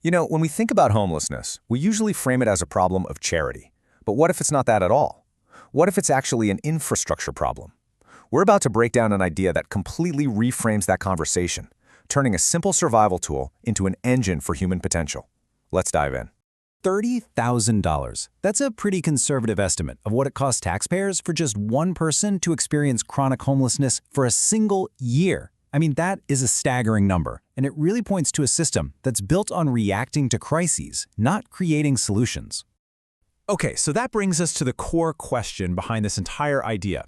When we think about homelessness, we usually frame it as a problem of charity. But what if it's not that at all? What if it's actually an infrastructure problem? We're about to break down an idea that completely reframes that conversation, turning a simple survival tool into an engine for human potential. Let's dive in. $30,000. That's a pretty conservative estimate of what it costs taxpayers for just one person to experience chronic homelessness for a single year. I mean, that is a staggering number, and it really points to a system that's built on reacting to crises, not creating solutions. Okay, so that brings us to the core question behind this entire idea.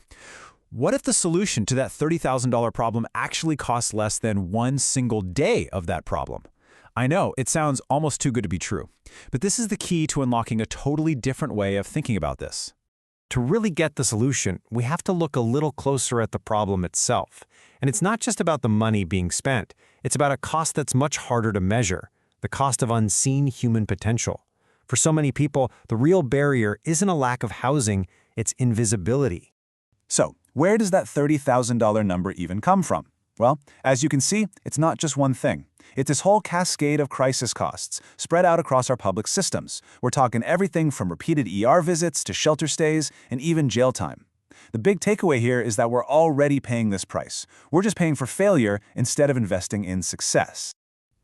What if the solution to that $30,000 problem actually costs less than one single day of that problem? I know, it sounds almost too good to be true, but this is the key to unlocking a totally different way of thinking about this. To really get the solution, we have to look a little closer at the problem itself. And it's not just about the money being spent. It's about a cost that's much harder to measure, the cost of unseen human potential. For so many people, the real barrier isn't a lack of housing, it's invisibility. So, where does that $30,000 number even come from? Well, as you can see, it's not just one thing. It's this whole cascade of crisis costs spread out across our public systems. We're talking everything from repeated ER visits to shelter stays and even jail time. The big takeaway here is that we're already paying this price. We're just paying for failure instead of investing in success.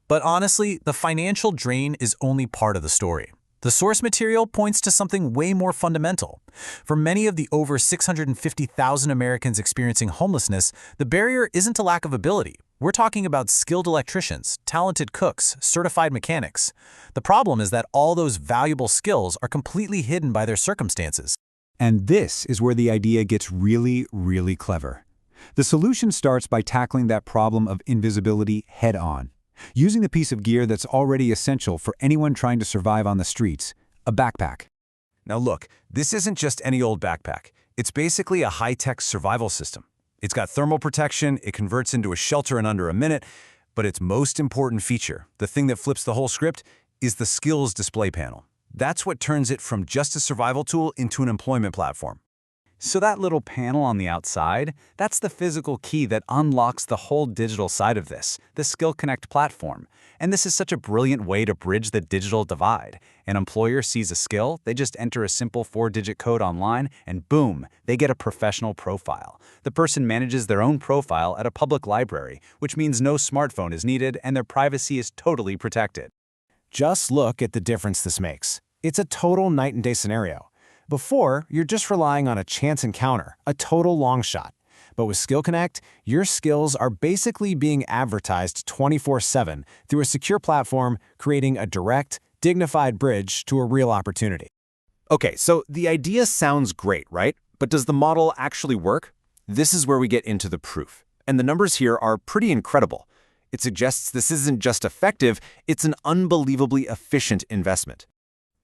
But honestly, the financial drain is only part of the story. The source material points to something way more fundamental. For many of the over 650,000 Americans experiencing homelessness, the barrier isn't a lack of ability. We're talking about skilled electricians, talented cooks, certified mechanics. The problem is that all those valuable skills are completely hidden by their circumstances. And this is where the idea gets really, really clever. The solution starts by tackling that problem of invisibility head-on, using the piece of gear that's already essential for anyone trying to survive on the streets, a backpack. Now look, this isn't just any old backpack. It's basically a high-tech survival system. It's got thermal protection, it converts into a shelter in under a minute, but its most important feature, the thing that flips the whole script, is the skills display panel. That's what turns it from just a survival tool into an employment platform. So that little panel on the outside, that's the physical key that unlocks the whole digital side of this, the SkillConnect platform. And this is such a brilliant way to bridge the digital divide. An employer sees a skill, they just enter a simple 4-digit code online, and boom, they get a professional profile. The person manages their own profile at a public library, which means no smartphone is needed and their privacy is totally protected. Just look at the difference this makes. It's a total night and day scenario. Before, you're just relying on a chance encounter, a total long shot. But with SkillConnect, your skills are basically being advertised 24/7 through a secure platform, creating a direct, dignified bridge to a real opportunity. Okay, so the idea sounds great, right? But does the model actually work? This is where we get into the proof. And the numbers here are pretty incredible. It suggests this isn't just effective, it's an unbelievably efficient investment.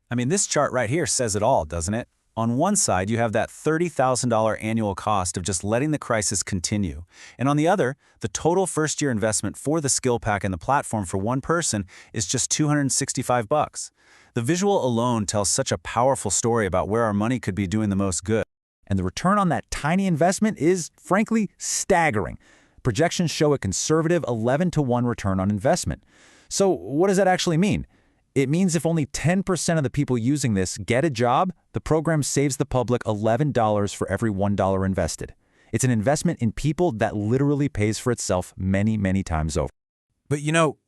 I mean, this chart right here says it all, doesn't it? On one side, you have that $30,000 annual cost of just letting the crisis continue. And on the other, the total first-year investment for the SkillPack and the platform for one person is just $265. The visual alone tells such a powerful story about where our money could be doing the most good. And the return on that tiny investment is, frankly, staggering. Projections show a conservative 11-to-1 return on investment. So what does that actually mean? It means if only 10% of the people using this get a job, the program saves the public $11 for every $1 invested. It's an investment in people that literally pays for itself many, many times over. But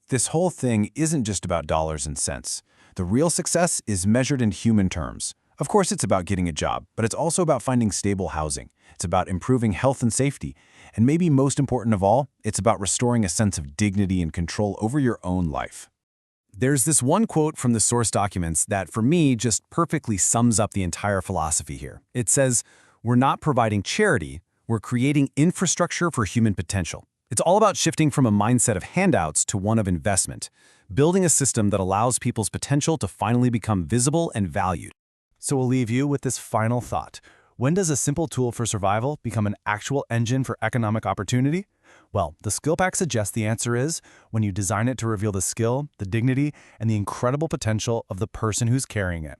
this whole thing isn't just about dollars and cents. The real success is measured in human terms. Of course, it's about getting a job, but it's also about finding stable housing. It's about improving health and safety. And maybe most important of all, it's about restoring a sense of dignity and control over your own life. There's this one quote from the source documents that, for me, just perfectly sums up the entire philosophy here. It says, "We're not providing charity, we're creating infrastructure for human potential." It's all about shifting from a mindset of handouts to one of investment, building a system that allows people's potential to finally become visible and valued. So we'll leave you with this final thought. When does a simple tool for survival become an actual engine for economic opportunity? Well, the SkillPack suggests the answer is when you design it to reveal the skill, the dignity, and the incredible potential of the person who's carrying it.